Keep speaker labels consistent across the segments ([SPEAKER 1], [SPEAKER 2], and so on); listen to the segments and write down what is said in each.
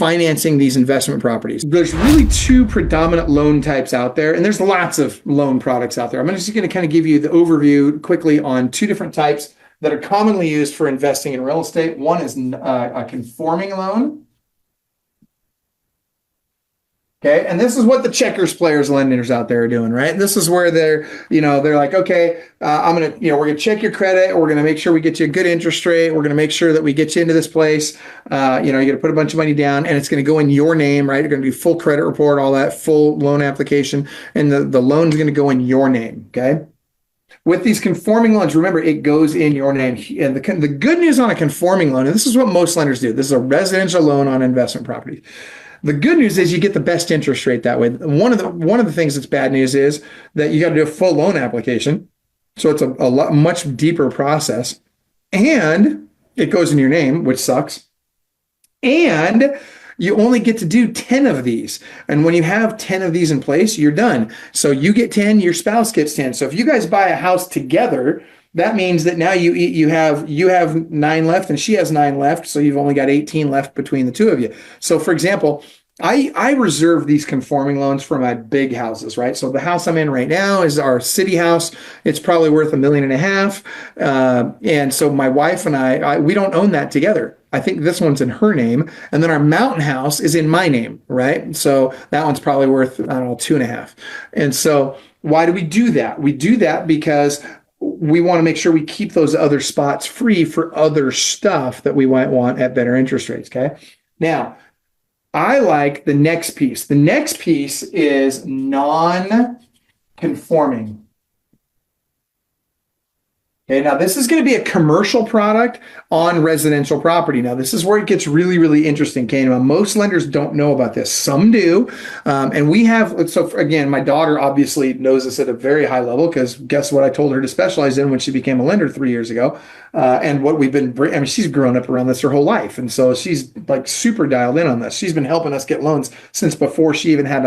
[SPEAKER 1] financing these investment properties. There's really two predominant loan types out there, and there's lots of loan products out there. I'm just going to kind of give you the overview quickly on two different types that are commonly used for investing in real estate. One is a conforming loan. Okay, and this is what the checkers players, lenders out there are doing, right? This is where they're like, okay, we're gonna check your credit. We're gonna make sure we get you a good interest rate. We're gonna make sure that we get you into this place. You're gonna put a bunch of money down, and it's gonna go in your name, right? You're gonna do full credit report, all that, full loan application, and the loan's gonna go in your name. Okay. With these conforming loans, remember, it goes in your name. And the good news on a conforming loan, and this is what most lenders do. This is a residential loan on investment properties. The good news is you get the best interest rate that way. One of the things that's bad news is that you got to do a full loan application. So it's a much deeper process. And it goes in your name, which sucks. And you only get to do 10 of these. And when you have 10 of these in place, you're done. So you get 10, your spouse gets 10. So if you guys buy a house together, that means that now you have 9 left and she has 9 left. So you've only got 18 left between the two of you. So for example, I reserve these conforming loans for my big houses, right? So the house I'm in right now is our city house. It's probably worth $1.5 million. And so my wife and I, we don't own that together. I think this one's in her name. And then our mountain house is in my name, right? So that one's probably worth, I don't know, 2.5. And so why do we do that? We do that because we want to make sure we keep those other spots free for other stuff that we might want at better interest rates, okay? Now, I like the next piece. The next piece is non-conforming. Okay, now this is going to be a commercial product on residential property. Now this is where it gets really, really interesting, Kane. Now, most lenders don't know about this. Some do. And we have, so again, my daughter obviously knows this at a very high level because guess what I told her to specialize in when she became a lender 3 years ago. And what we've been, I mean, she's grown up around this her whole life. And so she's like super dialed in on this. She's been helping us get loans since before she even had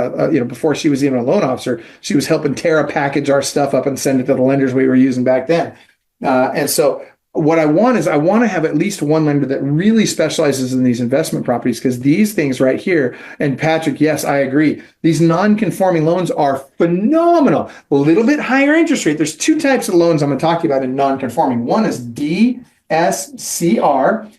[SPEAKER 1] before she was even a loan officer. She was helping Tara package our stuff up and send it to the lenders we were using back then. And so what I want to have at least one lender that really specializes in these investment properties, because these things right here, and Patrick, yes, I agree. These non-conforming loans are phenomenal. A little bit higher interest rate. There's two types of loans I'm going to talk to you about in non-conforming. One is DSCR.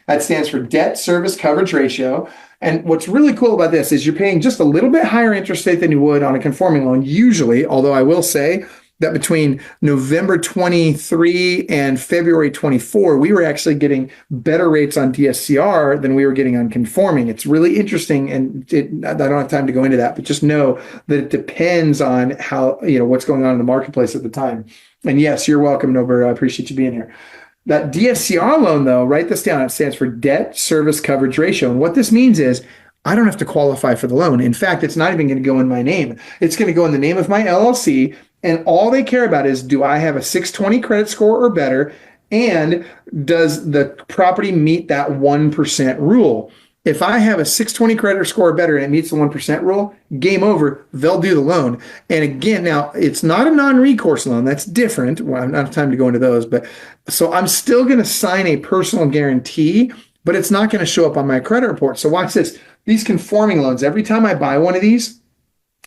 [SPEAKER 1] That stands for debt service coverage ratio. And what's really cool about this is you're paying just a little bit higher interest rate than you would on a conforming loan usually, although I will say that between November 23 and February 24, we were actually getting better rates on DSCR than we were getting on conforming. It's really interesting, and I don't have time to go into that, but just know that it depends on how, what's going on in the marketplace at the time. And yes, you're welcome, Norbert. I appreciate you being here. That DSCR loan, though, write this down. It stands for debt service coverage ratio. And what this means is I don't have to qualify for the loan. In fact, it's not even going to go in my name. It's going to go in the name of my LLC. And all they care about is, do I have a 620 credit score or better? And does the property meet that 1% rule? If I have a 620 credit score or better and it meets the 1% rule, game over, they'll do the loan. And again, now it's not a non-recourse loan. That's different. Well, I don't have time to go into those, but so I'm still going to sign a personal guarantee, but it's not going to show up on my credit report. So watch this. These conforming loans, every time I buy one of these,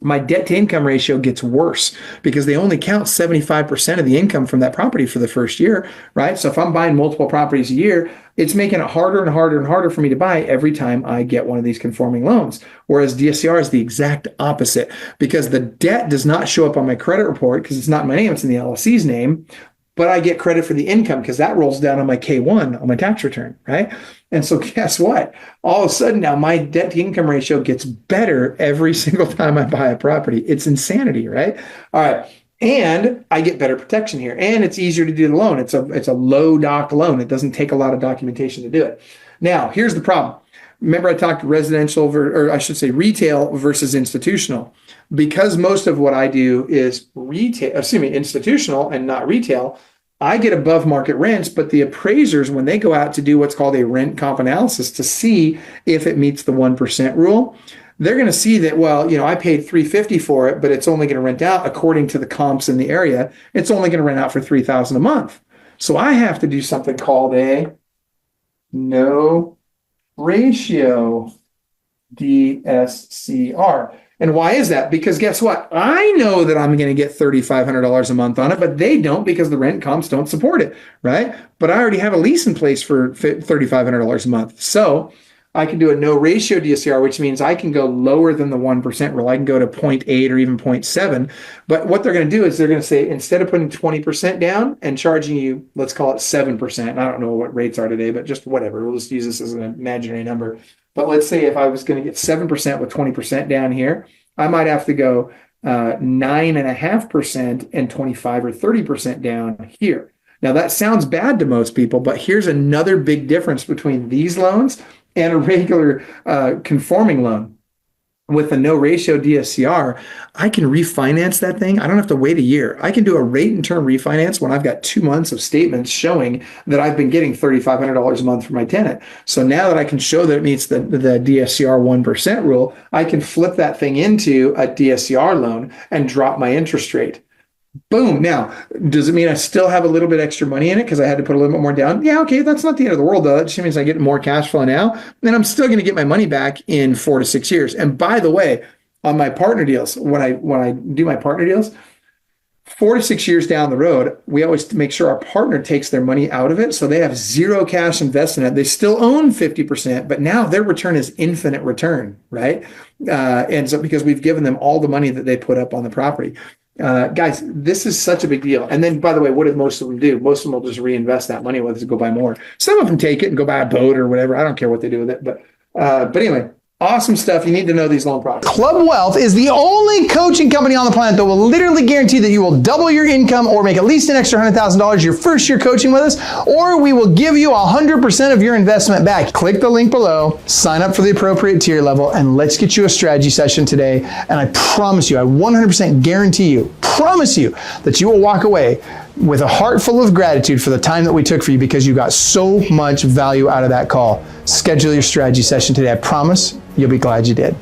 [SPEAKER 1] my debt to income ratio gets worse because they only count 75% of the income from that property for the first year, right? So if I'm buying multiple properties a year, it's making it harder and harder and harder for me to buy every time I get one of these conforming loans. Whereas DSCR is the exact opposite because the debt does not show up on my credit report because it's not my name, it's in the LLC's name, but I get credit for the income because that rolls down on my K-1 on my tax return, right? And so guess what? All of a sudden now my debt to income ratio gets better every single time I buy a property. It's insanity, right? All right. And I get better protection here. And it's easier to do the loan. It's a low doc loan. It doesn't take a lot of documentation to do it. Now, here's the problem. Remember I talked residential, or I should say retail versus institutional. Because most of what I do is institutional and not retail, I get above market rents, but the appraisers, when they go out to do what's called a rent comp analysis to see if it meets the 1% rule, they're going to see that, well, I paid $350 for it, but it's only going to rent out according to the comps in the area. It's only going to rent out for $3,000 a month. So I have to do something called a no ratio DSCR. And why is that? Because guess what? I know that I'm going to get $3,500 a month on it, but they don't because the rent comps don't support it, right? But I already have a lease in place for $3,500 a month. So I can do a no ratio DSCR, which means I can go lower than the 1% rule. I can go to 0.8 or even 0.7. But what they're going to do is they're going to say, instead of putting 20% down and charging you, let's call it 7%. And I don't know what rates are today, but just whatever. We'll just use this as an imaginary number. But let's say if I was going to get 7% with 20% down here, I might have to go 9.5% and 25 or 30% down here. Now that sounds bad to most people, but here's another big difference between these loans and a regular conforming loan. With a no ratio DSCR, I can refinance that thing. I don't have to wait a year. I can do a rate and term refinance when I've got 2 months of statements showing that I've been getting $3,500 a month for my tenant. So now that I can show that it meets the DSCR 1% rule, I can flip that thing into a DSCR loan and drop my interest rate. Boom. Now, does it mean I still have a little bit extra money in it because I had to put a little bit more down? Yeah, okay, that's not the end of the world, though. That just means I get more cash flow now, and I'm still going to get my money back in 4 to 6 years. And by the way, on my partner deals, when I do my partner deals, 4 to 6 years down the road, we always make sure our partner takes their money out of it, so they have zero cash invested in it. They still own 50%, but now their return is infinite return, right? And so because we've given them all the money that they put up on the property. Guys, this is such a big deal. And then, by the way, what did most of them do? Most of them will just reinvest that money, whether it's go buy more. Some of them take it and go buy a boat or whatever. I don't care what they do with it. But anyway, awesome stuff. You need to know these loan products.
[SPEAKER 2] Club Wealth is the only coaching company on the planet that will literally guarantee that you will double your income or make at least an extra $100,000 your first year coaching with us, or we will give you 100% of your investment back. Click the link below, sign up for the appropriate tier level, and let's get you a strategy session today. And I promise you, I 100% guarantee you, promise you that you will walk away with a heart full of gratitude for the time that we took for you, because you got so much value out of that call. Schedule your strategy session today. I promise you'll be glad you did.